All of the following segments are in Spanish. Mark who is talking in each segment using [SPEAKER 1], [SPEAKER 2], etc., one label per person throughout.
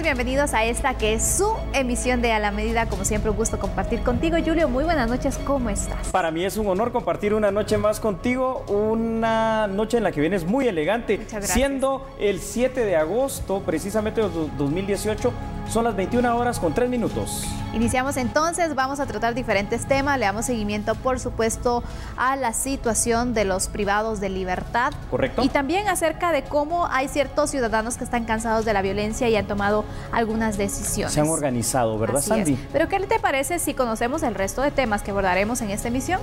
[SPEAKER 1] bienvenidos a esta que es su emisión de A la Medida. Como siempre, un gusto compartir contigo. Julio, muy buenas noches, ¿cómo estás?
[SPEAKER 2] Para mí es un honor compartir una noche más contigo, una noche en la que vienes muy elegante.
[SPEAKER 1] Muchas gracias.
[SPEAKER 2] Siendo el 7 de agosto, precisamente de 2018, son las 21 horas con 3 minutos.
[SPEAKER 1] Iniciamos entonces, vamos a tratar diferentes temas, le damos seguimiento por supuesto a la situación de los privados de libertad.
[SPEAKER 2] Correcto.
[SPEAKER 1] Y también acerca de cómo hay ciertos ciudadanos que están cansados de la violencia y han tomado algunas decisiones.
[SPEAKER 2] Se han organizado, ¿verdad,
[SPEAKER 1] Así
[SPEAKER 2] Sandy?
[SPEAKER 1] es. Pero ¿qué te parece si conocemos el resto de temas que abordaremos en esta emisión?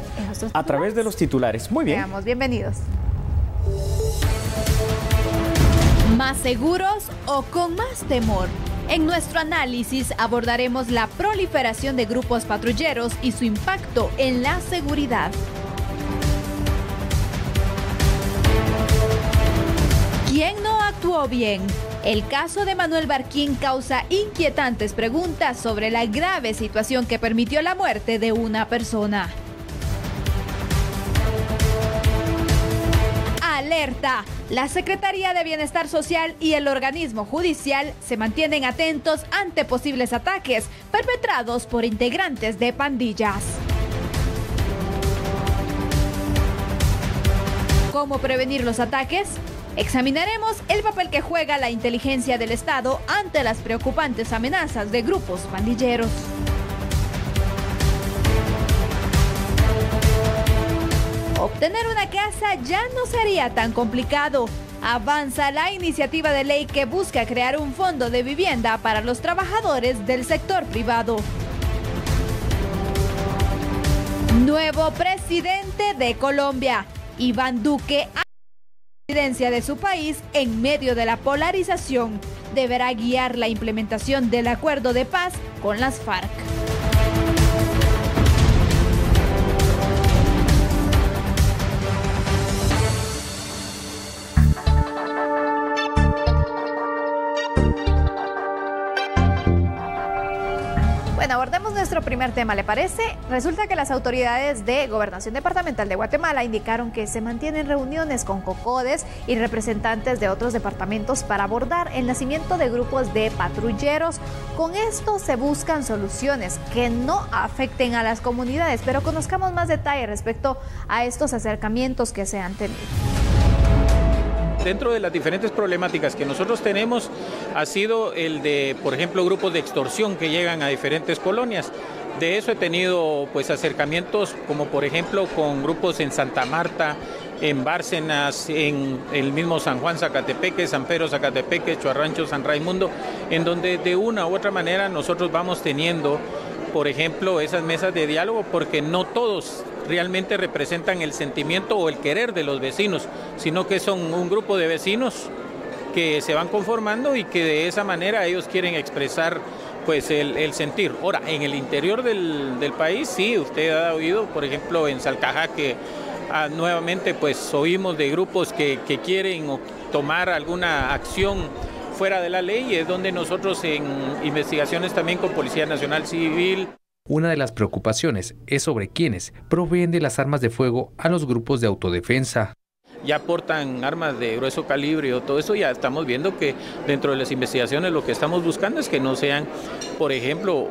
[SPEAKER 2] A través de los titulares. Muy bien.
[SPEAKER 1] Veamos, bienvenidos.
[SPEAKER 3] ¿Más seguros o con más temor? En nuestro análisis abordaremos la proliferación de grupos patrulleros y su impacto en la seguridad. ¿Quién no actuó bien? El caso de Manuel Barquín causa inquietantes preguntas sobre la grave situación que permitió la muerte de una persona. Alerta. La Secretaría de Bienestar Social y el organismo judicial se mantienen atentos ante posibles ataques perpetrados por integrantes de pandillas. ¿Cómo prevenir los ataques? Examinaremos el papel que juega la inteligencia del Estado ante las preocupantes amenazas de grupos pandilleros. Obtener una casa ya no sería tan complicado. Avanza la iniciativa de ley que busca crear un fondo de vivienda para los trabajadores del sector privado. Nuevo presidente de Colombia, Iván Duque, a la presidencia de su país en medio de la polarización, deberá guiar la implementación del acuerdo de paz con las FARC.
[SPEAKER 1] Bueno, abordemos nuestro primer tema, ¿le parece? Resulta que las autoridades de Gobernación Departamental de Guatemala indicaron que se mantienen reuniones con COCODES y representantes de otros departamentos para abordar el nacimiento de grupos de patrulleros. Con esto se buscan soluciones que no afecten a las comunidades, pero conozcamos más detalles respecto a estos acercamientos que se han tenido.
[SPEAKER 4] Dentro de las diferentes problemáticas que nosotros tenemos ha sido el de, por ejemplo, grupos de extorsión que llegan a diferentes colonias. De eso he tenido pues acercamientos como por ejemplo con grupos en Santa Marta, en Bárcenas, en el mismo San Juan Zacatepeque, San Pedro Zacatepeque, Chuarrancho, San Raimundo, en donde de una u otra manera nosotros vamos teniendo, por ejemplo, esas mesas de diálogo, porque no todos realmente representan el sentimiento o el querer de los vecinos, sino que son un grupo de vecinos que se van conformando y que de esa manera ellos quieren expresar pues el sentir. Ahora, en el interior del país, sí, usted ha oído, por ejemplo, en Salcajá, que nuevamente pues oímos de grupos que quieren tomar alguna acción fuera de la ley, y es donde nosotros en investigaciones también con Policía Nacional Civil.
[SPEAKER 5] Una de las preocupaciones es sobre quienes proveen de las armas de fuego a los grupos de autodefensa.
[SPEAKER 4] Ya portan armas de grueso calibre o todo eso, ya estamos viendo que dentro de las investigaciones lo que estamos buscando es que no sean, por ejemplo,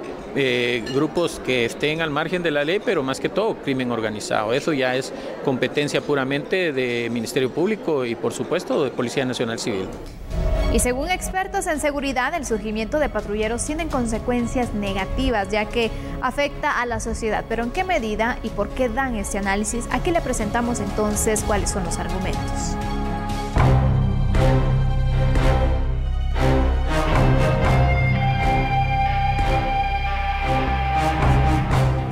[SPEAKER 4] grupos que estén al margen de la ley, pero más que todo crimen organizado. Eso ya es competencia puramente de Ministerio Público y por supuesto de Policía Nacional Civil.
[SPEAKER 1] Y según expertos en seguridad, el surgimiento de patrulleros tiene consecuencias negativas, ya que afecta a la sociedad. Pero ¿en qué medida y por qué dan este análisis? Aquí le presentamos entonces cuáles son los argumentos.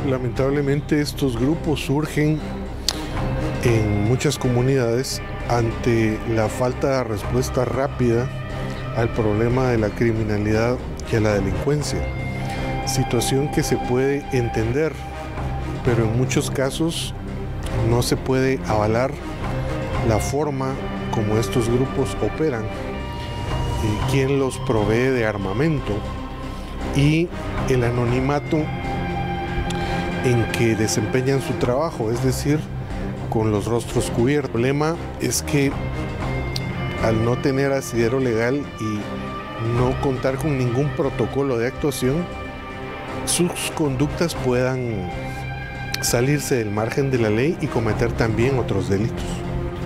[SPEAKER 6] Lamentablemente estos grupos surgen en muchas comunidades ante la falta de respuesta rápida al problema de la criminalidad y a la delincuencia. Situación que se puede entender, pero en muchos casos no se puede avalar la forma como estos grupos operan, quién los provee de armamento y el anonimato en que desempeñan su trabajo, es decir, con los rostros cubiertos. El problema es que al no tener asidero legal y no contar con ningún protocolo de actuación, sus conductas puedan salirse del margen de la ley y cometer también otros delitos.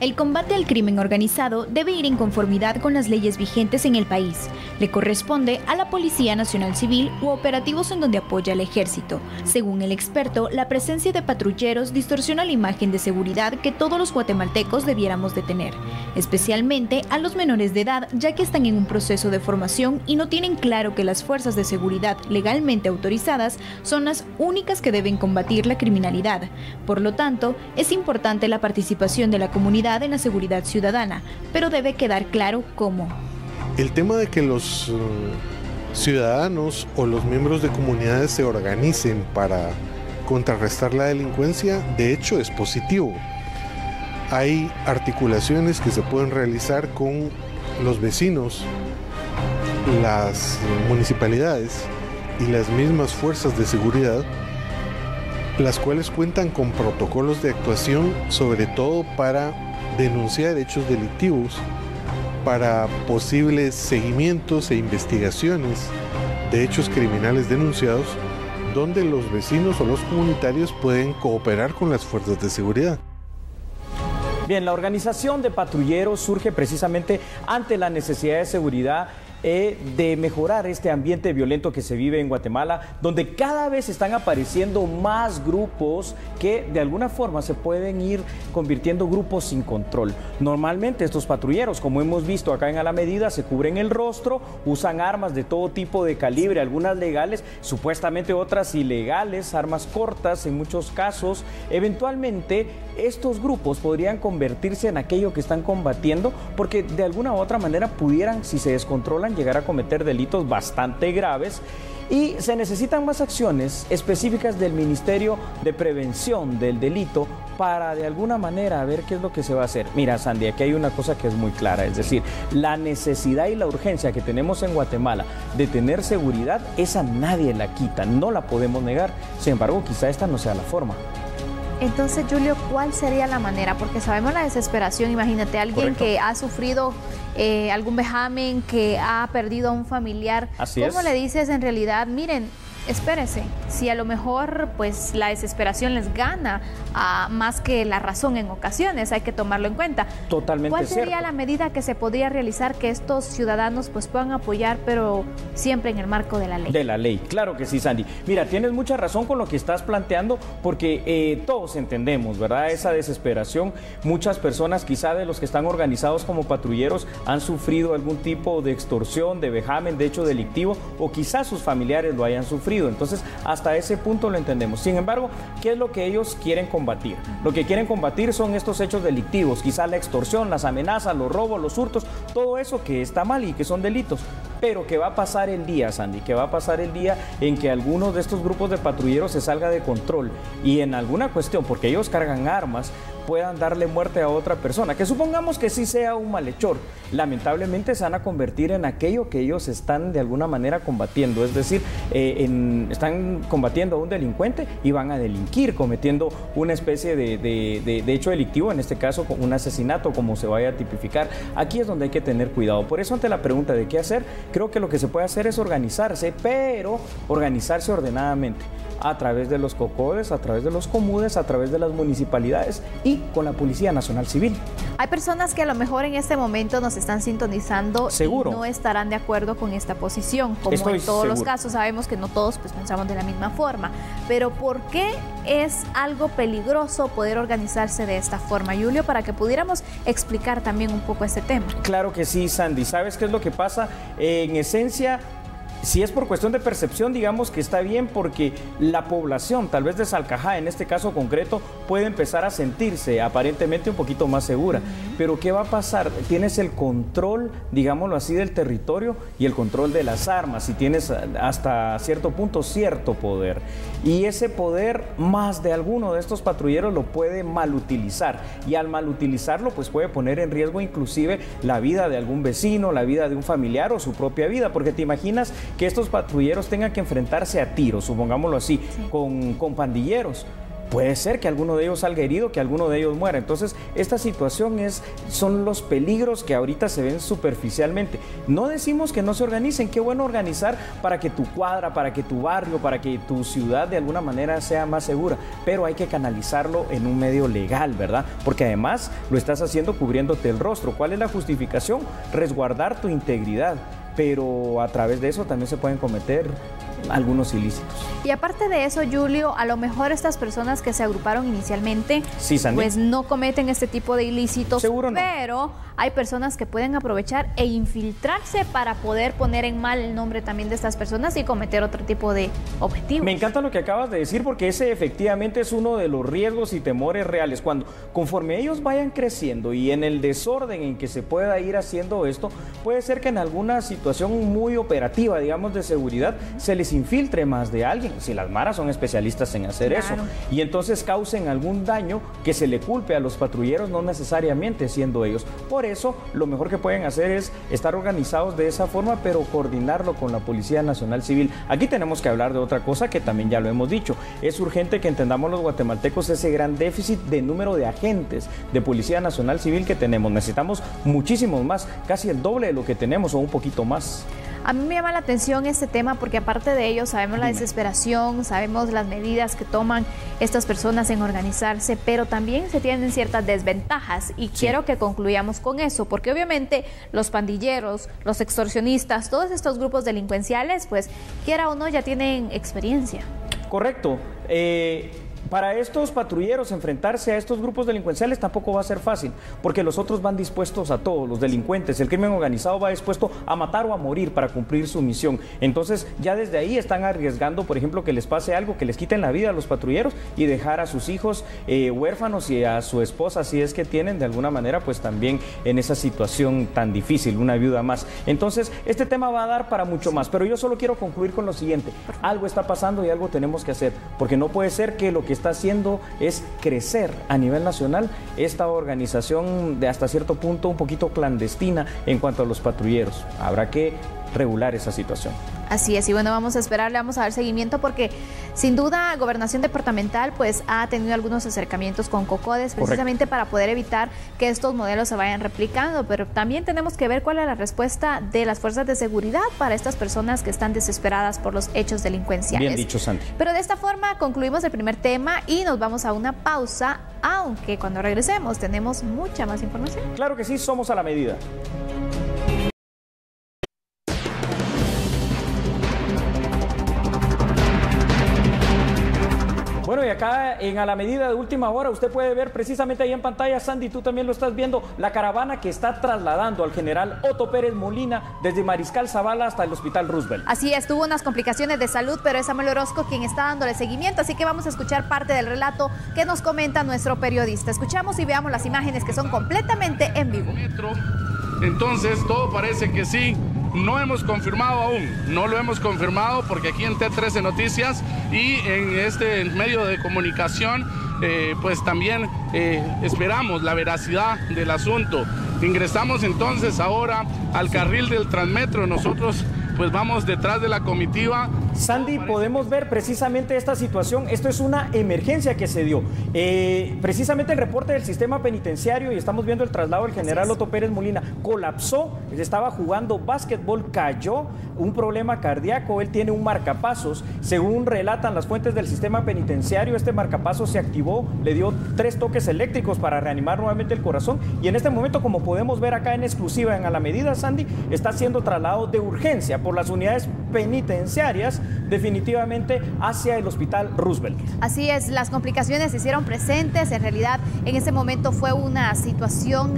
[SPEAKER 7] El combate al crimen organizado debe ir en conformidad con las leyes vigentes en el país. Le corresponde a la Policía Nacional Civil u operativos en donde apoya al ejército. Según el experto, la presencia de patrulleros distorsiona la imagen de seguridad que todos los guatemaltecos debiéramos de tener, especialmente a los menores de edad, ya que están en un proceso de formación y no tienen claro que las fuerzas de seguridad legalmente autorizadas son las únicas que deben combatir la criminalidad. Por lo tanto, es importante la participación de la comunidad en la seguridad ciudadana, pero debe quedar claro cómo.
[SPEAKER 6] El tema de que los ciudadanos o los miembros de comunidades se organicen para contrarrestar la delincuencia, de hecho es positivo. Hay articulaciones que se pueden realizar con los vecinos, las municipalidades y las mismas fuerzas de seguridad, las cuales cuentan con protocolos de actuación, sobre todo para denunciar hechos delictivos, para posibles seguimientos e investigaciones de hechos criminales denunciados, donde los vecinos o los comunitarios pueden cooperar con las fuerzas de seguridad.
[SPEAKER 2] Bien, la organización de patrulleros surge precisamente ante la necesidad de seguridad de mejorar este ambiente violento que se vive en Guatemala, donde cada vez están apareciendo más grupos que de alguna forma se pueden ir convirtiendo grupos sin control. Normalmente estos patrulleros, como hemos visto acá en A la Medida, se cubren el rostro, usan armas de todo tipo de calibre, algunas legales, supuestamente otras ilegales, armas cortas en muchos casos. Eventualmente estos grupos podrían convertirse en aquello que están combatiendo, porque de alguna u otra manera pudieran, si se descontrolan, llegar a cometer delitos bastante graves, y se necesitan más acciones específicas del Ministerio de Prevención del Delito para de alguna manera ver qué es lo que se va a hacer. Mira, Sandy, aquí hay una cosa que es muy clara, es decir, la necesidad y la urgencia que tenemos en Guatemala de tener seguridad, esa nadie la quita, no la podemos negar. Sin embargo, quizá esta no sea la forma.
[SPEAKER 1] Entonces, Julio, ¿cuál sería la manera? Porque sabemos la desesperación. Imagínate, alguien
[SPEAKER 2] Correcto.
[SPEAKER 1] que ha sufrido algún vejamen, que ha perdido a un familiar.
[SPEAKER 2] Así
[SPEAKER 1] ¿Cómo
[SPEAKER 2] es.
[SPEAKER 1] le dices en realidad, miren, espérese, si a lo mejor pues la desesperación les gana más que la razón en ocasiones, hay que tomarlo en cuenta?
[SPEAKER 2] Totalmente
[SPEAKER 1] ¿Cuál sería
[SPEAKER 2] cierto.
[SPEAKER 1] la medida que se podría realizar que estos ciudadanos pues puedan apoyar, pero siempre en el marco de la ley?
[SPEAKER 2] De la ley, claro que sí, Sandy. Mira, tienes mucha razón con lo que estás planteando, porque todos entendemos, ¿verdad? Esa desesperación. Muchas personas, quizá de los que están organizados como patrulleros, han sufrido algún tipo de extorsión, de vejamen, de hecho delictivo, o quizás sus familiares lo hayan sufrido. Entonces, hasta ese punto lo entendemos. Sin embargo, ¿qué es lo que ellos quieren combatir? Lo que quieren combatir son estos hechos delictivos, quizá la extorsión, las amenazas, los robos, los hurtos, todo eso que está mal y que son delitos. Pero que va a pasar el día, Sandy, que va a pasar el día en que algunos de estos grupos de patrulleros se salga de control y en alguna cuestión, porque ellos cargan armas, puedan darle muerte a otra persona, que supongamos que sí sea un malhechor. Lamentablemente se van a convertir en aquello que ellos están de alguna manera combatiendo, es decir, están combatiendo a un delincuente y van a delinquir, cometiendo una especie de hecho delictivo, en este caso un asesinato, como se vaya a tipificar. Aquí es donde hay que tener cuidado. Por eso, ante la pregunta de qué hacer, creo que lo que se puede hacer es organizarse, pero organizarse ordenadamente, a través de los COCODES, a través de los COMUDES, a través de las municipalidades y con la Policía Nacional Civil.
[SPEAKER 1] Hay personas que a lo mejor en este momento nos están sintonizando.
[SPEAKER 2] Seguro.
[SPEAKER 1] Y no estarán de acuerdo con esta posición. Como
[SPEAKER 2] Estoy
[SPEAKER 1] en todos los
[SPEAKER 2] seguro.
[SPEAKER 1] casos, sabemos que no todos pues, pensamos de la misma forma. Pero ¿por qué es algo peligroso poder organizarse de esta forma, Julio? Para que pudiéramos explicar también un poco este tema.
[SPEAKER 2] Claro que sí, Sandy. ¿Sabes qué es lo que pasa? En esencia, si es por cuestión de percepción, digamos que está bien, porque la población, tal vez de Salcajá, en este caso concreto, puede empezar a sentirse aparentemente un poquito más segura. Pero ¿qué va a pasar? Tienes el control, digámoslo así, del territorio y el control de las armas, y tienes hasta cierto punto cierto poder. Y ese poder, más de alguno de estos patrulleros lo puede malutilizar, y al malutilizarlo pues puede poner en riesgo inclusive la vida de algún vecino, la vida de un familiar o su propia vida, porque te imaginas que estos patrulleros tengan que enfrentarse a tiros, supongámoslo así, con pandilleros. puede ser que alguno de ellos salga herido, que alguno de ellos muera. Entonces, esta situación son los peligros que ahorita se ven superficialmente. No decimos que no se organicen, qué bueno organizar para que tu cuadra, para que tu barrio, para que tu ciudad de alguna manera sea más segura, pero hay que canalizarlo en un medio legal, ¿verdad? Porque además lo estás haciendo cubriéndote el rostro. ¿Cuál es la justificación? Resguardar tu integridad, pero a través de eso también se pueden cometer algunos ilícitos.
[SPEAKER 1] Y aparte de eso, Julio, a lo mejor estas personas que se agruparon inicialmente,
[SPEAKER 2] sí,
[SPEAKER 1] pues no cometen este tipo de ilícitos,
[SPEAKER 2] seguro no.
[SPEAKER 1] Pero hay personas que pueden aprovechar e infiltrarse para poder poner en mal el nombre también de estas personas y cometer otro tipo de objetivos.
[SPEAKER 2] Me encanta lo que acabas de decir, porque ese efectivamente es uno de los riesgos y temores reales. Conforme ellos vayan creciendo y en el desorden en que se pueda ir haciendo esto, puede ser que en alguna situación muy operativa, digamos, de seguridad, se les infiltre más de alguien, si las maras son especialistas en hacer eso, y entonces causen algún daño que se le culpe a los patrulleros, no necesariamente siendo ellos. Por eso, lo mejor que pueden hacer es estar organizados de esa forma, pero coordinarlo con la Policía Nacional Civil. Aquí tenemos que hablar de otra cosa que también ya lo hemos dicho. Es urgente que entendamos los guatemaltecos ese gran déficit de número de agentes de Policía Nacional Civil que tenemos. Necesitamos muchísimos más, casi el doble de lo que tenemos o un poquito más.
[SPEAKER 1] A mí me llama la atención este tema porque aparte de ello sabemos la desesperación, sabemos las medidas que toman estas personas en organizarse, pero también se tienen ciertas desventajas y quiero que concluyamos con eso, porque obviamente los pandilleros, los extorsionistas, todos estos grupos delincuenciales, pues quiera o no ya tienen experiencia.
[SPEAKER 2] Correcto. Para estos patrulleros enfrentarse a estos grupos delincuenciales tampoco va a ser fácil, porque los otros van dispuestos a todo, los delincuentes, el crimen organizado va dispuesto a matar o a morir para cumplir su misión. Entonces ya desde ahí están arriesgando, por ejemplo, que les pase algo, que les quiten la vida a los patrulleros y dejar a sus hijos huérfanos y a su esposa, si es que tienen de alguna manera, pues también en esa situación tan difícil, una viuda más. Entonces este tema va a dar para mucho más, pero yo solo quiero concluir con lo siguiente: algo está pasando y algo tenemos que hacer, porque no puede ser que lo que está haciendo es crecer a nivel nacional esta organización de hasta cierto punto un poquito clandestina en cuanto a los patrulleros. Habrá que regular esa situación.
[SPEAKER 1] Así es, y bueno, vamos a esperar, le vamos a dar seguimiento porque sin duda Gobernación Departamental pues ha tenido algunos acercamientos con COCODES precisamente para poder evitar que estos modelos se vayan replicando, pero también tenemos que ver cuál es la respuesta de las fuerzas de seguridad para estas personas que están desesperadas por los hechos delincuenciales.
[SPEAKER 2] Bien dicho, Sandy.
[SPEAKER 1] Pero de esta forma concluimos el primer tema y nos vamos a una pausa, aunque cuando regresemos tenemos mucha más información.
[SPEAKER 2] Claro que sí, somos a la medida. Bueno, y acá en A la Medida de última hora usted puede ver precisamente ahí en pantalla, Sandy, tú también lo estás viendo, la caravana que está trasladando al general Otto Pérez Molina desde Mariscal Zavala hasta el Hospital Roosevelt.
[SPEAKER 1] Así es, tuvo unas complicaciones de salud, pero es Samuel Orozco quien está dándole seguimiento, así que vamos a escuchar parte del relato que nos comenta nuestro periodista. Escuchamos y veamos las imágenes que son completamente en vivo.
[SPEAKER 8] Entonces, todo parece que sí. No hemos confirmado aún, no lo hemos confirmado porque aquí en T13 Noticias y en este medio de comunicación pues también esperamos la veracidad del asunto. Ingresamos entonces ahora al carril del Transmetro, nosotros pues vamos detrás de la comitiva.
[SPEAKER 2] Sandy, podemos ver precisamente esta situación. Esto es una emergencia que se dio. Precisamente el reporte del sistema penitenciario, y estamos viendo el traslado del general Otto Pérez Molina, colapsó, estaba jugando básquetbol, cayó, un problema cardíaco, él tiene un marcapasos. Según relatan las fuentes del sistema penitenciario, este marcapasos se activó, le dio 3 toques eléctricos para reanimar nuevamente el corazón, y en este momento, como podemos ver acá en exclusiva en A la Medida, Sandy, está siendo trasladado de urgencia por las unidades penitenciarias definitivamente hacia el Hospital Roosevelt.
[SPEAKER 1] Así es, las complicaciones se hicieron presentes, en realidad en ese momento fue una situación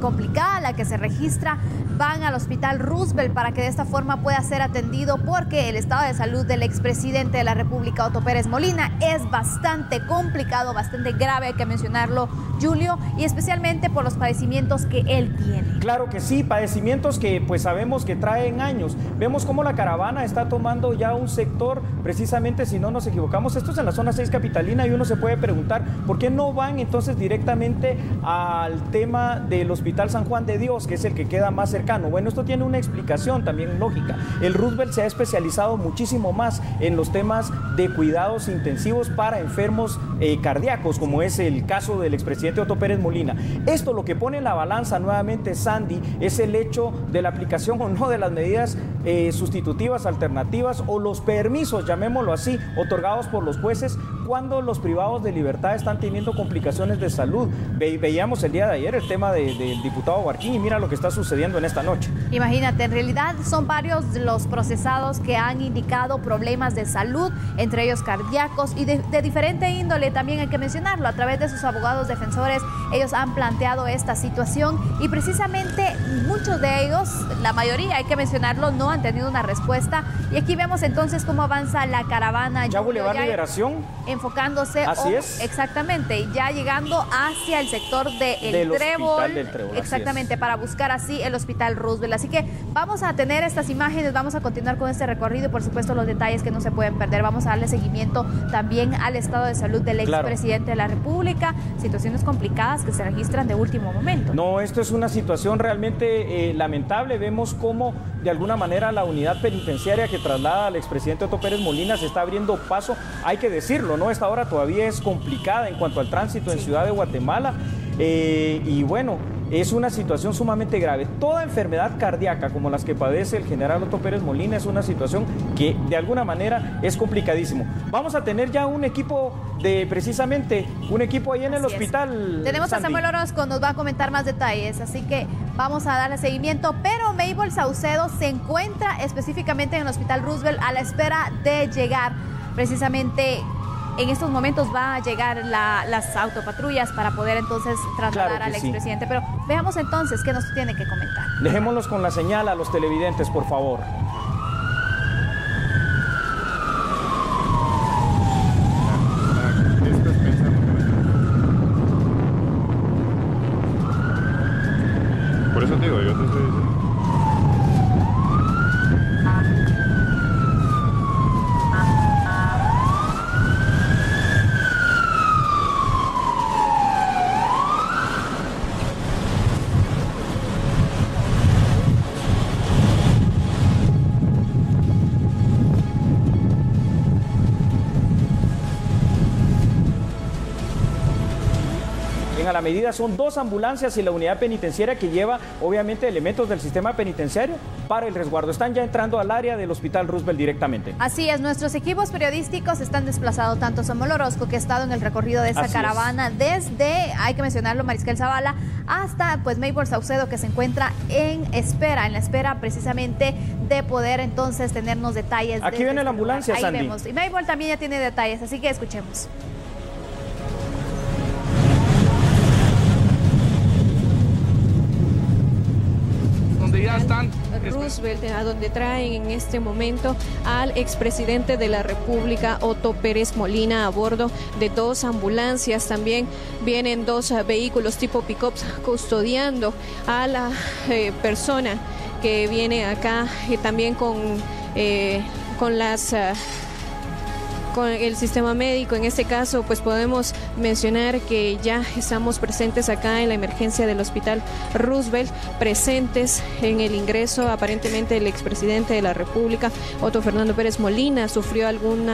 [SPEAKER 1] complicada la que se registra. Van al Hospital Roosevelt para que de esta forma pueda ser atendido porque el estado de salud del expresidente de la República, Otto Pérez Molina, es bastante complicado, bastante grave, hay que mencionarlo, Julio, y especialmente por los padecimientos que él tiene.
[SPEAKER 2] Claro que sí, padecimientos que pues sabemos que traen años. Vemos cómo la caravana está tomando ya un un sector, precisamente, si no nos equivocamos, esto es en la zona 6 capitalina, y uno se puede preguntar, ¿por qué no van entonces directamente al tema del Hospital San Juan de Dios, que es el que queda más cercano? Bueno, esto tiene una explicación también lógica. El Roosevelt se ha especializado muchísimo más en los temas de cuidados intensivos para enfermos cardíacos, como es el caso del expresidente Otto Pérez Molina. Esto lo que pone en la balanza nuevamente, Sandy, es el hecho de la aplicación o no de las medidas sustitutivas, alternativas, o los permisos, llamémoslo así, otorgados por los jueces cuando los privados de libertad están teniendo complicaciones de salud. Veíamos el día de ayer el tema del diputado Guarquín, y mira lo que está sucediendo en esta noche.
[SPEAKER 1] Imagínate, en realidad son varios los procesados que han indicado problemas de salud, entre ellos cardíacos y de diferente índole, también hay que mencionarlo. A través de sus abogados defensores, ellos han planteado esta situación, y precisamente muchos de ellos, la mayoría hay que mencionarlo, no han tenido una respuesta. Y aquí vemos entonces cómo avanza la caravana.
[SPEAKER 2] Ya Boulevard Liberación.
[SPEAKER 1] Enfocándose.
[SPEAKER 2] Así es.
[SPEAKER 1] Exactamente, ya llegando hacia el sector del Trébol.
[SPEAKER 2] Del Trébol.
[SPEAKER 1] Exactamente, para buscar así el Hospital Roosevelt. Así que vamos a tener estas imágenes, vamos a continuar con este recorrido y por supuesto los detalles que no se pueden perder. Vamos a darle seguimiento también al estado de salud del expresidente de la República, situaciones complicadas que se registran de último momento.
[SPEAKER 2] No, esto es una situación realmente lamentable. Vemos cómo de alguna manera la unidad penitenciaria que traslada al expresidente Otto Pérez Molina se está abriendo paso, hay que decirlo, ¿no? Esta hora todavía es complicada en cuanto al tránsito en Ciudad de Guatemala, y bueno, es una situación sumamente grave. Toda enfermedad cardíaca como las que padece el general Otto Pérez Molina es una situación que de alguna manera es complicadísimo. Vamos a tener ya un equipo precisamente un equipo ahí en el hospital.
[SPEAKER 1] Tenemos
[SPEAKER 2] Sandy.
[SPEAKER 1] a Samuel Orozco, nos va a comentar más detalles, así que vamos a darle seguimiento. Pero Mabel Saucedo se encuentra específicamente en el Hospital Roosevelt a la espera de llegar. Precisamente en estos momentos va a llegar las autopatrullas para poder entonces trasladar al expresidente. Pero veamos entonces qué nos tiene que comentar.
[SPEAKER 2] Dejémoslos con la señal a los televidentes, por favor.
[SPEAKER 9] Por eso te digo, yo te estoy diciendo.
[SPEAKER 2] A la medida son 2 ambulancias y la unidad penitenciaria que lleva obviamente elementos del sistema penitenciario para el resguardo. Están ya entrando al área del Hospital Roosevelt directamente.
[SPEAKER 1] Así es, nuestros equipos periodísticos están desplazados, tanto Samuel Orozco, que ha estado en el recorrido de esta caravana, desde, hay que mencionarlo, Mariscal Zavala, hasta pues Mabel Saucedo, que se encuentra en la espera precisamente de poder entonces tenernos detalles.
[SPEAKER 2] Aquí viene la ambulancia,
[SPEAKER 1] ahí
[SPEAKER 2] Sandy.
[SPEAKER 1] vemos. Y Mabel también ya tiene detalles, así que escuchemos.
[SPEAKER 8] Ya están
[SPEAKER 10] Roosevelt, a donde traen en este momento al expresidente de la República, Otto Pérez Molina, a bordo de 2 ambulancias. También vienen 2 vehículos tipo pick-ups custodiando a la persona que viene acá, también con el sistema médico. En este caso, pues podemos mencionar que ya estamos presentes acá en la emergencia del Hospital Roosevelt, presentes en el ingreso. Aparentemente el expresidente de la República, Otto Fernando Pérez Molina, sufrió algún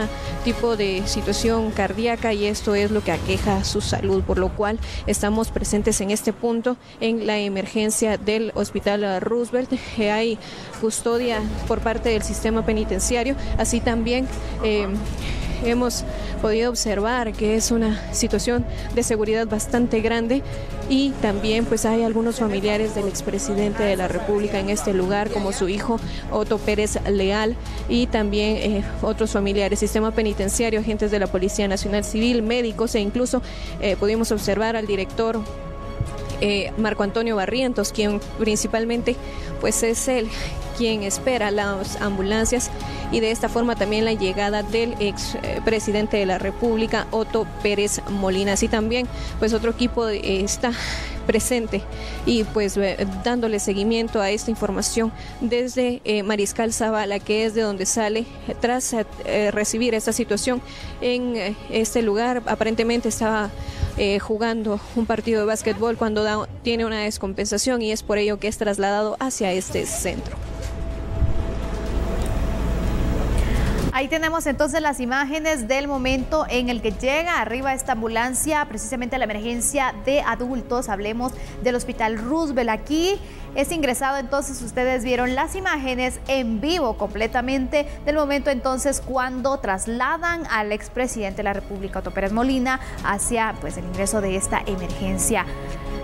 [SPEAKER 10] tipo de situación cardíaca y esto es lo que aqueja su salud, por lo cual estamos presentes en este punto en la emergencia del Hospital Roosevelt. Hay custodia por parte del sistema penitenciario, así también hemos podido observar que es una situación de seguridad bastante grande, y también pues hay algunos familiares del expresidente de la República en este lugar, como su hijo Otto Pérez Leal, y también otros familiares, sistema penitenciario, agentes de la Policía Nacional Civil, médicos, e incluso pudimos observar al director Marco Antonio Barrientos, quien principalmente pues es él quien espera las ambulancias, y de esta forma también la llegada del expresidente de la República, Otto Pérez Molina. Así también pues otro equipo está presente y pues dándole seguimiento a esta información desde Mariscal Zavala, que es de donde sale tras recibir esta situación en este lugar. Aparentemente estaba jugando un partido de básquetbol cuando tiene una descompensación y es por ello que es trasladado hacia este centro.
[SPEAKER 1] Ahí tenemos entonces las imágenes del momento en el que llega arriba esta ambulancia, precisamente la emergencia de adultos. Hablemos del Hospital Roosevelt. Aquí es ingresado, entonces ustedes vieron las imágenes en vivo completamente del momento entonces cuando trasladan al expresidente de la República, Otto Pérez Molina, hacia pues el ingreso de esta emergencia.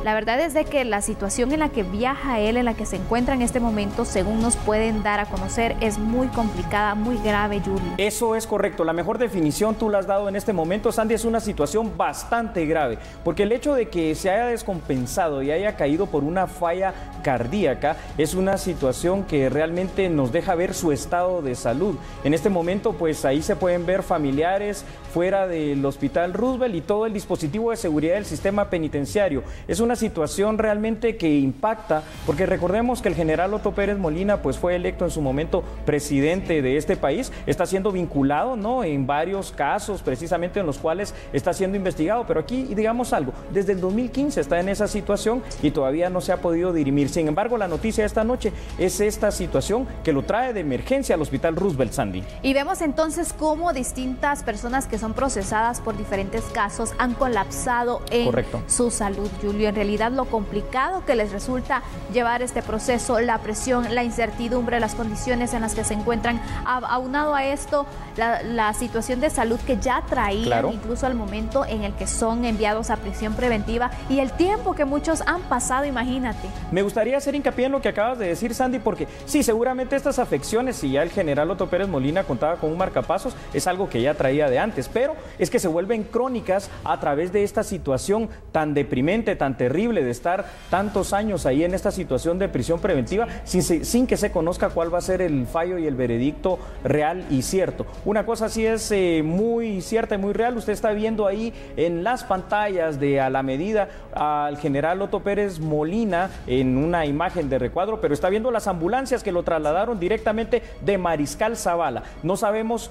[SPEAKER 1] La verdad es de que la situación en la que viaja él, en la que se encuentra en este momento, según nos pueden dar a conocer, es muy complicada, muy grave, Julio.
[SPEAKER 2] Eso es correcto. La mejor definición tú la has dado en este momento, Sandy. Es una situación bastante grave, porque el hecho de que se haya descompensado y haya caído por una falla cardíaca es una situación que realmente nos deja ver su estado de salud. En este momento, pues ahí se pueden ver familiares fuera del Hospital Roosevelt y todo el dispositivo de seguridad del sistema penitenciario. Es una situación realmente que impacta, porque recordemos que el general Otto Pérez Molina pues fue electo en su momento presidente de este país, está siendo vinculado, ¿no?, en varios casos precisamente en los cuales está siendo investigado, pero aquí digamos algo, desde el 2015 está en esa situación y todavía no se ha podido dirimir. Sin embargo, la noticia de esta noche es esta situación que lo trae de emergencia al Hospital Roosevelt, Sandy.
[SPEAKER 1] Y vemos entonces cómo distintas personas que son procesadas por diferentes casos han colapsado en su salud, Julio. En realidad lo complicado que les resulta llevar este proceso, la presión, la incertidumbre, las condiciones en las que se encuentran, aunado a esto la situación de salud que ya traían incluso al momento en el que son enviados a prisión preventiva y el tiempo que muchos han pasado, imagínate.
[SPEAKER 2] Me gustaría hacer hincapié en lo que acabas de decir, Sandy, porque sí, seguramente estas afecciones, si ya el general Otto Pérez Molina contaba con un marcapasos, es algo que ya traía de antes, pero es que se vuelven crónicas a través de esta situación tan deprimente, tan terrible de estar tantos años ahí en esta situación de prisión preventiva sin que se conozca cuál va a ser el fallo y el veredicto real y cierto. Una cosa sí es muy cierta y muy real. Usted está viendo ahí en las pantallas de A la Medida al general Otto Pérez Molina en una imagen de recuadro, pero está viendo las ambulancias que lo trasladaron directamente de Mariscal Zavala. No sabemos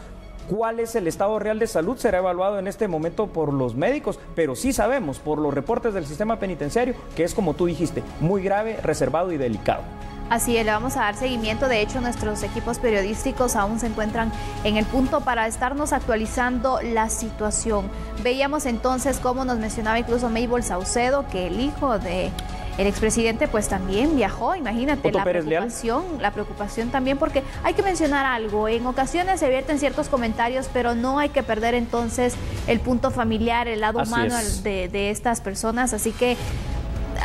[SPEAKER 2] cuál es el estado real de salud, será evaluado en este momento por los médicos, pero sí sabemos por los reportes del sistema penitenciario que es, como tú dijiste, muy grave, reservado y delicado.
[SPEAKER 1] Así es, le vamos a dar seguimiento. De hecho, nuestros equipos periodísticos aún se encuentran en el punto para estarnos actualizando la situación. Veíamos entonces cómo nos mencionaba incluso Mabel Saucedo, que el hijo de el expresidente pues también viajó, imagínate, la preocupación también, porque hay que mencionar algo, en ocasiones se vierten ciertos comentarios, pero no hay que perder entonces el punto familiar, el lado humano de estas personas, así que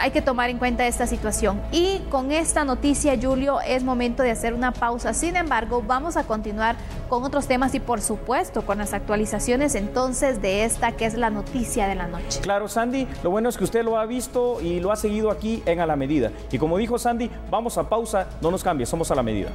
[SPEAKER 1] hay que tomar en cuenta esta situación. Y con esta noticia, Julio, es momento de hacer una pausa. Sin embargo, vamos a continuar con otros temas y, por supuesto, con las actualizaciones entonces de esta que es la noticia de la noche.
[SPEAKER 2] Claro, Sandy, lo bueno es que usted lo ha visto y lo ha seguido aquí en A la Medida. Y como dijo Sandy, vamos a pausa, no nos cambie, somos A la Medida.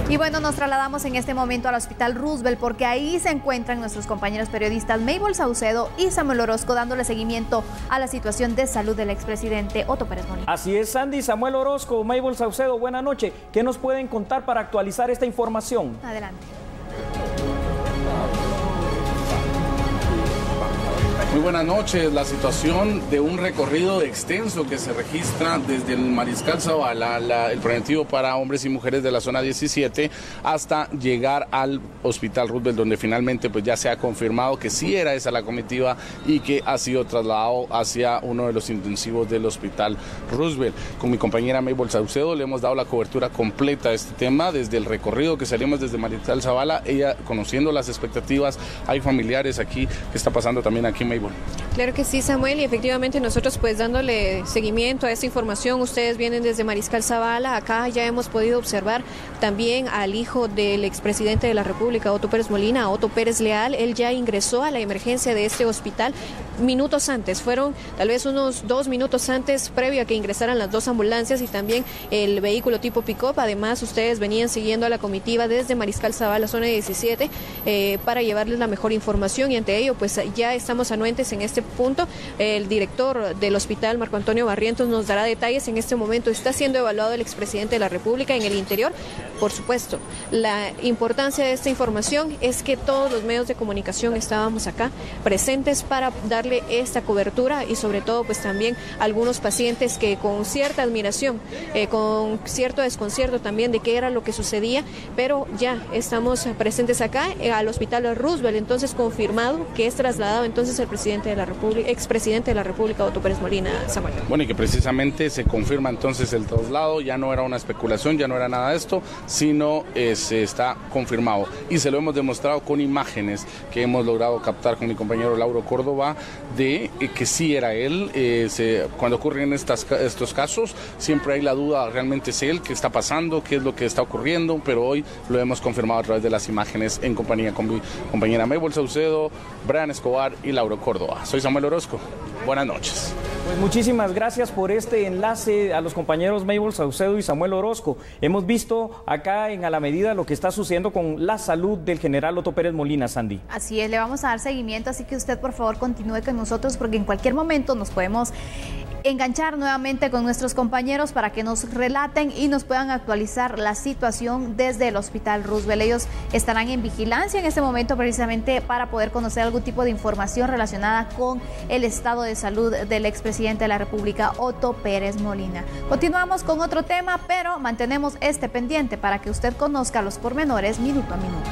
[SPEAKER 1] Y bueno, nos trasladamos en este momento al Hospital Roosevelt porque ahí se encuentran nuestros compañeros periodistas Mabel Saucedo y Samuel Orozco dándole seguimiento a la situación de salud del expresidente Otto Pérez Molina.
[SPEAKER 2] Así es, Sandy, Samuel Orozco, Mabel Saucedo, buena noche. ¿Qué nos pueden contar para actualizar esta información?
[SPEAKER 1] Adelante.
[SPEAKER 8] Muy buenas noches. La situación de un recorrido extenso que se registra desde el Mariscal Zavala, el preventivo para hombres y mujeres de la zona 17, hasta llegar al Hospital Roosevelt, donde finalmente pues ya se ha confirmado que sí era esa la comitiva y que ha sido trasladado hacia uno de los intensivos del Hospital Roosevelt. Con mi compañera Mabel Saucedo le hemos dado la cobertura completa a este tema, desde el recorrido que salimos desde Mariscal Zavala, ella conociendo las expectativas, hay familiares aquí, ¿qué está pasando también aquí, Mabel?
[SPEAKER 10] Claro que sí, Samuel, y efectivamente nosotros pues dándole seguimiento a esta información, ustedes vienen desde Mariscal Zavala, acá ya hemos podido observar también al hijo del expresidente de la República, Otto Pérez Molina, Otto Pérez Leal. Él ya ingresó a la emergencia de este hospital minutos antes, fueron tal vez unos 2 minutos antes, previo a que ingresaran las 2 ambulancias y también el vehículo tipo pick-up. Además, ustedes venían siguiendo a la comitiva desde Mariscal Zavala, zona 17, para llevarles la mejor información, y ante ello pues ya estamos anuentes en este punto. El director del hospital, Marco Antonio Barrientos, nos dará detalles. En este momento está siendo evaluado el expresidente de la República en el interior. Por supuesto, la importancia de esta información es que todos los medios de comunicación estábamos acá presentes para darle esta cobertura, y sobre todo pues también algunos pacientes que con cierta admiración, con cierto desconcierto también de qué era lo que sucedía, pero ya estamos presentes acá al hospital Roosevelt. Entonces confirmado que es trasladado entonces el presidente de la República, expresidente de la República, Otto Pérez Molina, Samuel.
[SPEAKER 8] Bueno, y que precisamente se confirma entonces el traslado, ya no era una especulación, ya no era nada de esto, sino se está confirmado, y se lo hemos demostrado con imágenes que hemos logrado captar con mi compañero Lauro Córdoba, de que sí era él. Cuando ocurren estos casos siempre hay la duda, realmente es él, qué está pasando, qué es lo que está ocurriendo, pero hoy lo hemos confirmado a través de las imágenes en compañía con mi compañera Maybol Saucedo, Brian Escobar y Lauro Córdoba. Soy Samuel Orozco, buenas noches.
[SPEAKER 2] Pues muchísimas gracias por este enlace a los compañeros Maybol Saucedo y Samuel Orozco. Hemos visto acá en A la Medida lo que está sucediendo con la salud del general Otto Pérez Molina, Sandy.
[SPEAKER 1] Así es, le vamos a dar seguimiento, así que usted por favor continúe con nosotros, porque en cualquier momento nos podemos enganchar nuevamente con nuestros compañeros para que nos relaten y nos puedan actualizar la situación desde el hospital Roosevelt. Ellos estarán en vigilancia en este momento precisamente para poder conocer algún tipo de información relacionada con el estado de salud del expresidente de la República, Otto Pérez Molina. Continuamos con otro tema, pero mantenemos este pendiente para que usted conozca los pormenores minuto a minuto.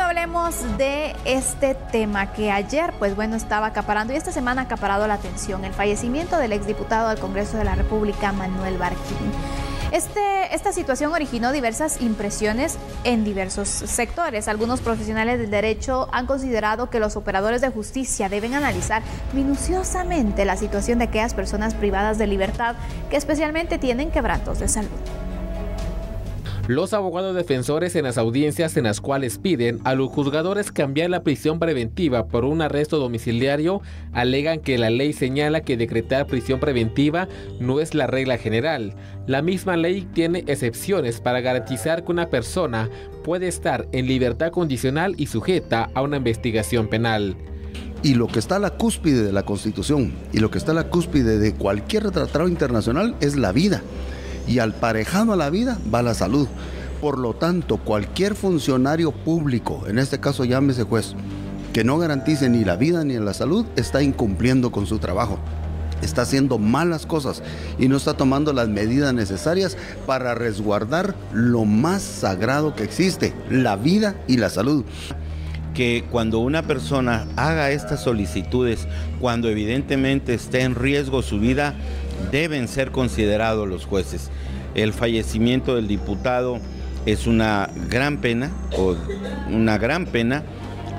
[SPEAKER 1] Hablemos de este tema que ayer, pues bueno, estaba acaparando y esta semana ha acaparado la atención: el fallecimiento del exdiputado al Congreso de la República, Manuel Barquín. Esta situación originó diversas impresiones en diversos sectores. Algunos profesionales del derecho han considerado que los operadores de justicia deben analizar minuciosamente la situación de aquellas personas privadas de libertad que especialmente tienen quebrantos de salud.
[SPEAKER 5] Los abogados defensores en las audiencias en las cuales piden a los juzgadores cambiar la prisión preventiva por un arresto domiciliario alegan que la ley señala que decretar prisión preventiva no es la regla general. La misma ley tiene excepciones para garantizar que una persona puede estar en libertad condicional y sujeta a una investigación penal.
[SPEAKER 11] Y lo que está a la cúspide de la Constitución y lo que está a la cúspide de cualquier tratado internacional es la vida. Y al parejado a la vida va la salud. Por lo tanto, cualquier funcionario público, en este caso llámese juez, que no garantice ni la vida ni la salud, está incumpliendo con su trabajo. Está haciendo malas cosas y no está tomando las medidas necesarias para resguardar lo más sagrado que existe, la vida y la salud.
[SPEAKER 12] Que cuando una persona haga estas solicitudes, cuando evidentemente esté en riesgo su vida, deben ser considerados los jueces. El fallecimiento del diputado es una gran pena,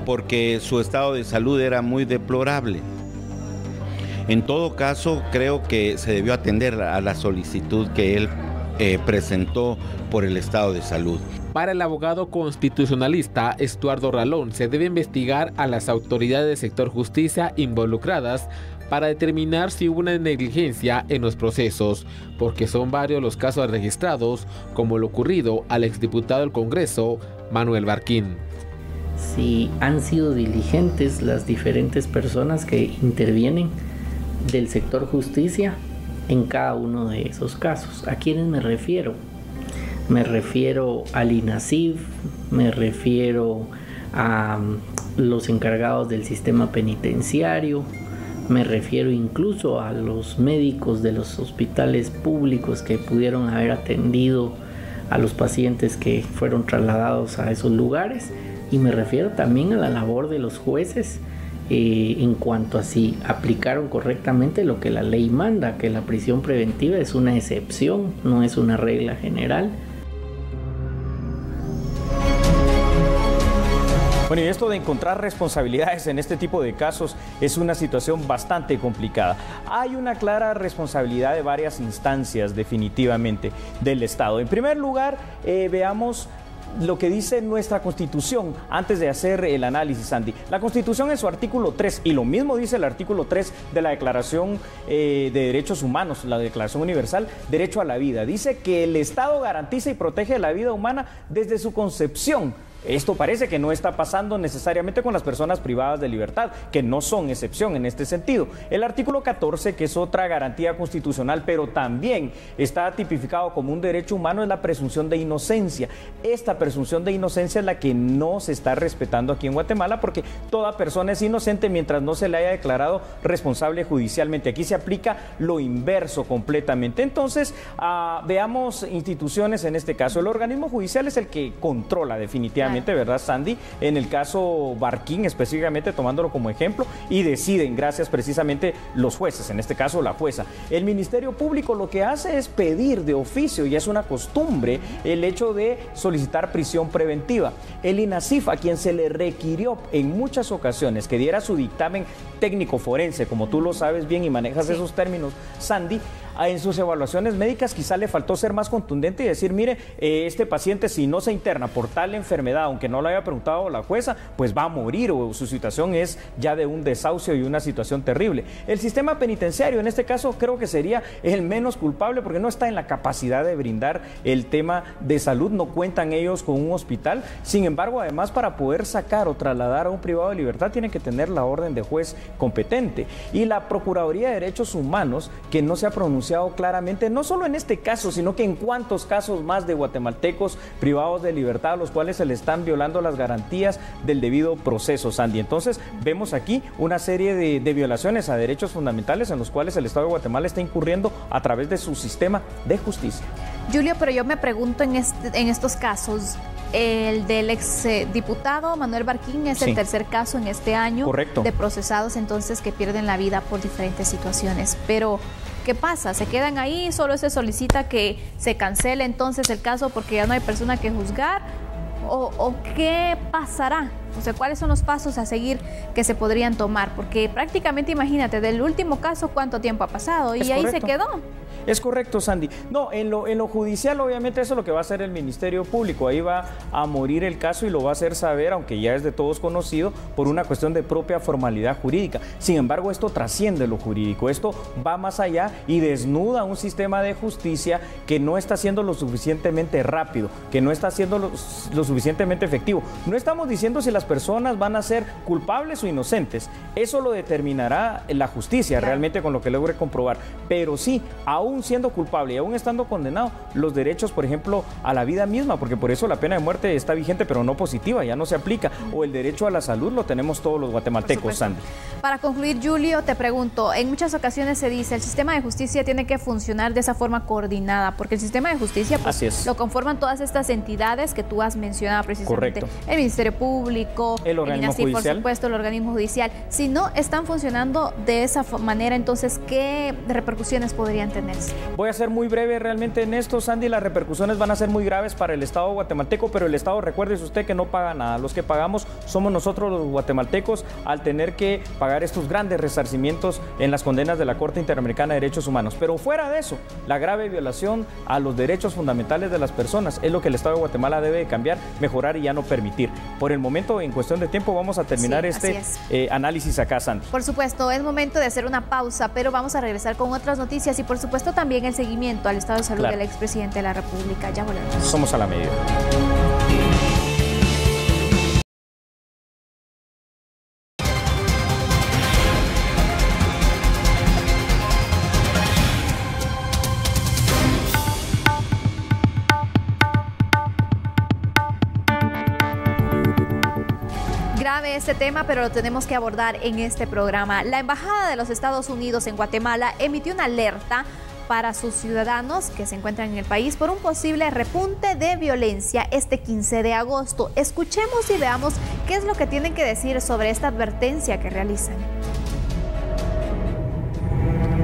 [SPEAKER 12] porque su estado de salud era muy deplorable. En todo caso, creo que se debió atender a la solicitud que él presentó por el estado de salud.
[SPEAKER 5] Para el abogado constitucionalista Estuardo Ralón, se debe investigar a las autoridades del sector justicia involucradas para determinar si hubo una negligencia en los procesos, porque son varios los casos registrados, como lo ocurrido al exdiputado del Congreso, Manuel Barquín.
[SPEAKER 13] Si han sido diligentes las diferentes personas que intervienen del sector justicia en cada uno de esos casos. ¿A quiénes me refiero? Me refiero al INASIF, me refiero a los encargados del sistema penitenciario, me refiero incluso a los médicos de los hospitales públicos que pudieron haber atendido a los pacientes que fueron trasladados a esos lugares, y me refiero también a la labor de los jueces en cuanto a si aplicaron correctamente lo que la ley manda, que la prisión preventiva es una excepción, no es una regla general.
[SPEAKER 2] Bueno, y esto de encontrar responsabilidades en este tipo de casos es una situación bastante complicada. Hay una clara responsabilidad de varias instancias, definitivamente, del Estado. En primer lugar, veamos lo que dice nuestra Constitución antes de hacer el análisis, Sandy. La Constitución en su artículo 3, y lo mismo dice el artículo 3 de la Declaración de Derechos Humanos, la Declaración Universal, Derecho a la Vida. Dice que el Estado garantiza y protege la vida humana desde su concepción. Esto parece que no está pasando necesariamente con las personas privadas de libertad, que no son excepción en este sentido. El artículo 14, que es otra garantía constitucional, pero también está tipificado como un derecho humano, es la presunción de inocencia. Esta presunción de inocencia es la que no se está respetando aquí en Guatemala, porque toda persona es inocente mientras no se le haya declarado responsable judicialmente. Aquí se aplica lo inverso completamente. Entonces, veamos instituciones en este caso. El organismo judicial es el que controla definitivamente, ¿verdad, Sandy? En el caso Barquín, específicamente tomándolo como ejemplo, y deciden, gracias precisamente los jueces, en este caso la jueza. El Ministerio Público lo que hace es pedir de oficio, y es una costumbre, el hecho de solicitar prisión preventiva. El INASIF, a quien se le requirió en muchas ocasiones que diera su dictamen técnico forense, como tú lo sabes bien y manejas esos términos, Sandy, en sus evaluaciones médicas quizá le faltó ser más contundente y decir, mire, este paciente si no se interna por tal enfermedad, aunque no lo haya preguntado la jueza, pues va a morir, o su situación es ya de un desahucio y una situación terrible. El sistema penitenciario en este caso creo que sería el menos culpable, porque no está en la capacidad de brindar el tema de salud, no cuentan ellos con un hospital. Sin embargo, además, para poder sacar o trasladar a un privado de libertad tienen que tener la orden de juez competente. Y la Procuraduría de Derechos Humanos, que no se ha pronunciado claramente, no solo en este caso, sino que en cuántos casos más de guatemaltecos privados de libertad a los cuales se le están violando las garantías del debido proceso, Sandy. Entonces, vemos aquí una serie de violaciones a derechos fundamentales en los cuales el Estado de Guatemala está incurriendo a través de su sistema de justicia.
[SPEAKER 1] Julio, pero yo me pregunto en estos casos, el del exdiputado Manuel Barquín es el tercer caso en este año de procesados entonces que pierden la vida por diferentes situaciones, pero ¿qué pasa? ¿Se quedan ahí? ¿Solo se solicita que se cancele entonces el caso porque ya no hay persona que juzgar? ¿O qué pasará? O sea, ¿cuáles son los pasos a seguir que se podrían tomar? Porque prácticamente, imagínate, del último caso, ¿cuánto tiempo ha pasado? Y ahí se quedó.
[SPEAKER 2] Es correcto, Sandy. No, en lo judicial, obviamente, eso es lo que va a hacer el Ministerio Público. Ahí va a morir el caso y lo va a hacer saber, aunque ya es de todos conocido, por una cuestión de propia formalidad jurídica. Sin embargo, esto trasciende lo jurídico. Esto va más allá y desnuda un sistema de justicia que no está siendo lo suficientemente rápido, que no está siendo lo suficientemente efectivo. No estamos diciendo si las personas van a ser culpables o inocentes. Eso lo determinará la justicia realmente con lo que logre comprobar. Pero sí, aún siendo culpable y aún estando condenado, los derechos, por ejemplo, a la vida misma, porque por eso la pena de muerte está vigente, pero no positiva, ya no se aplica, o el derecho a la salud lo tenemos todos los guatemaltecos, Sandy.
[SPEAKER 1] Para concluir, Julio, te pregunto, en muchas ocasiones se dice el sistema de justicia tiene que funcionar de esa forma coordinada, porque el sistema de justicia pues, lo conforman todas estas entidades que tú has mencionado precisamente, el Ministerio Público,
[SPEAKER 2] el organismo
[SPEAKER 1] INASIF,
[SPEAKER 2] judicial,
[SPEAKER 1] por supuesto, el organismo judicial. Si no están funcionando de esa manera, entonces, ¿qué repercusiones podrían tener?
[SPEAKER 2] Voy a ser muy breve realmente en esto, Sandy. Las repercusiones van a ser muy graves para el Estado guatemalteco, pero el Estado, recuérdese usted que no paga nada. Los que pagamos somos nosotros los guatemaltecos al tener que pagar estos grandes resarcimientos en las condenas de la Corte Interamericana de Derechos Humanos. Pero fuera de eso, la grave violación a los derechos fundamentales de las personas es lo que el Estado de Guatemala debe cambiar, mejorar y ya no permitir. Por el momento, en cuestión de tiempo, vamos a terminar análisis acá, Sandy.
[SPEAKER 1] Por supuesto, es momento de hacer una pausa, pero vamos a regresar con otras noticias y por supuesto también el seguimiento al estado de salud del expresidente de la República. Ya volvemos.
[SPEAKER 2] Somos a la medida.
[SPEAKER 1] Grave este tema, pero lo tenemos que abordar en este programa. La Embajada de los Estados Unidos en Guatemala emitió una alerta para sus ciudadanos que se encuentran en el país por un posible repunte de violencia este 15 de agosto. Escuchemos y veamos qué es lo que tienen que decir sobre esta advertencia que realizan.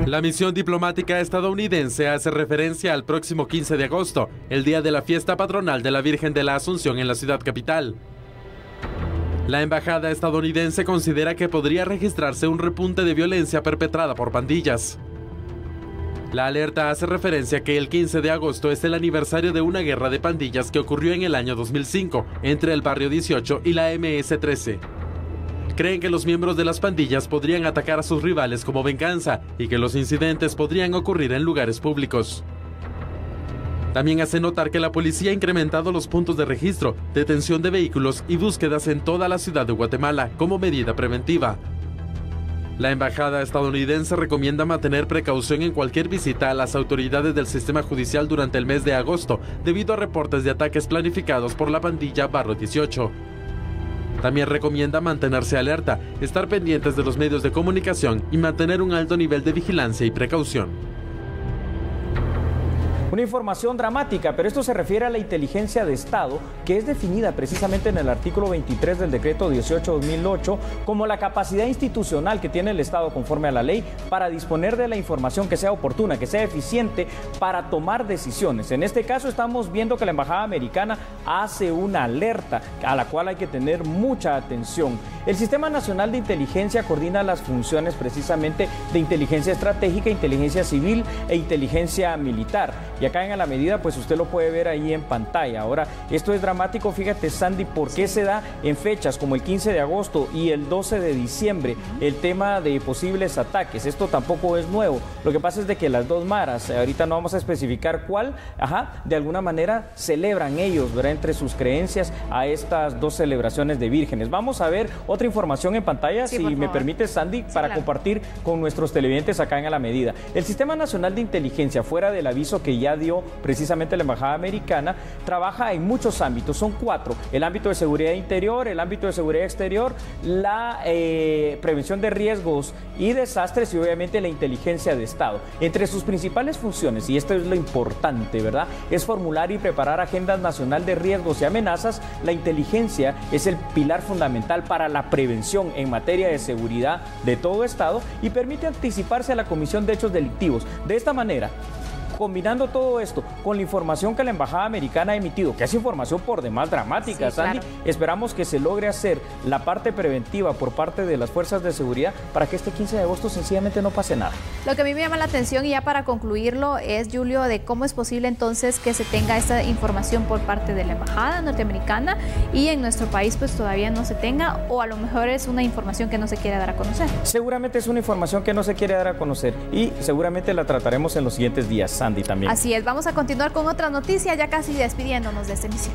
[SPEAKER 14] La misión diplomática estadounidense hace referencia al próximo 15 de agosto, el día de la fiesta patronal de la Virgen de la Asunción en la ciudad capital. La embajada estadounidense considera que podría registrarse un repunte de violencia perpetrada por pandillas. La alerta hace referencia a que el 15 de agosto es el aniversario de una guerra de pandillas que ocurrió en el año 2005 entre el Barrio 18 y la MS-13. Creen que los miembros de las pandillas podrían atacar a sus rivales como venganza y que los incidentes podrían ocurrir en lugares públicos. También hace notar que la policía ha incrementado los puntos de registro, detención de vehículos y búsquedas en toda la ciudad de Guatemala como medida preventiva. La embajada estadounidense recomienda mantener precaución en cualquier visita a las autoridades del sistema judicial durante el mes de agosto, debido a reportes de ataques planificados por la pandilla Barrio 18. También recomienda mantenerse alerta, estar pendientes de los medios de comunicación y mantener un alto nivel de vigilancia y precaución.
[SPEAKER 2] Una información dramática, pero esto se refiere a la inteligencia de Estado, que es definida precisamente en el artículo 23 del decreto 18/2008 como la capacidad institucional que tiene el Estado conforme a la ley para disponer de la información que sea oportuna, que sea eficiente para tomar decisiones. En este caso estamos viendo que la Embajada Americana hace una alerta a la cual hay que tener mucha atención. El Sistema Nacional de Inteligencia coordina las funciones precisamente de inteligencia estratégica, inteligencia civil e inteligencia militar. Y acá en A la Medida, pues usted lo puede ver ahí en pantalla. Ahora, esto es dramático, fíjate, Sandy, ¿por qué se da en fechas como el 15 de agosto y el 12 de diciembre el tema de posibles ataques? Esto tampoco es nuevo. Lo que pasa es de que las dos maras, ahorita no vamos a especificar cuál, de alguna manera celebran ellos, ¿verdad?, entre sus creencias a estas dos celebraciones de vírgenes. Vamos a ver otra información en pantalla, sí, si me permite, Sandy, para claro, compartir con nuestros televidentes acá en A la Medida. El Sistema Nacional de Inteligencia, fuera del aviso que ya dio precisamente la Embajada Americana, trabaja en muchos ámbitos, son 4: el ámbito de seguridad interior, el ámbito de seguridad exterior, la prevención de riesgos y desastres y obviamente la inteligencia de Estado. Entre sus principales funciones, y esto es lo importante, ¿verdad?, es formular y preparar agendas nacional de riesgos y amenazas. La inteligencia es el pilar fundamental para la prevención en materia de seguridad de todo Estado y permite anticiparse a la comisión de hechos delictivos. De esta manera, combinando todo esto con la información que la Embajada Americana ha emitido, que es información por demás dramática, sí, Sandy, claro, esperamos que se logre hacer la parte preventiva por parte de las fuerzas de seguridad para que este 15 de agosto sencillamente no pase nada.
[SPEAKER 1] Lo que a mí me llama la atención, y ya para concluirlo, es, Julio, de cómo es posible entonces que se tenga esta información por parte de la Embajada norteamericana y en nuestro país pues todavía no se tenga, o a lo mejor es una información que no se quiere dar a conocer.
[SPEAKER 2] Seguramente es una información que no se quiere dar a conocer y seguramente la trataremos en los siguientes días, Sandy, también.
[SPEAKER 1] Así es, vamos a continuar con otra noticia, ya casi despidiéndonos de esta emisión.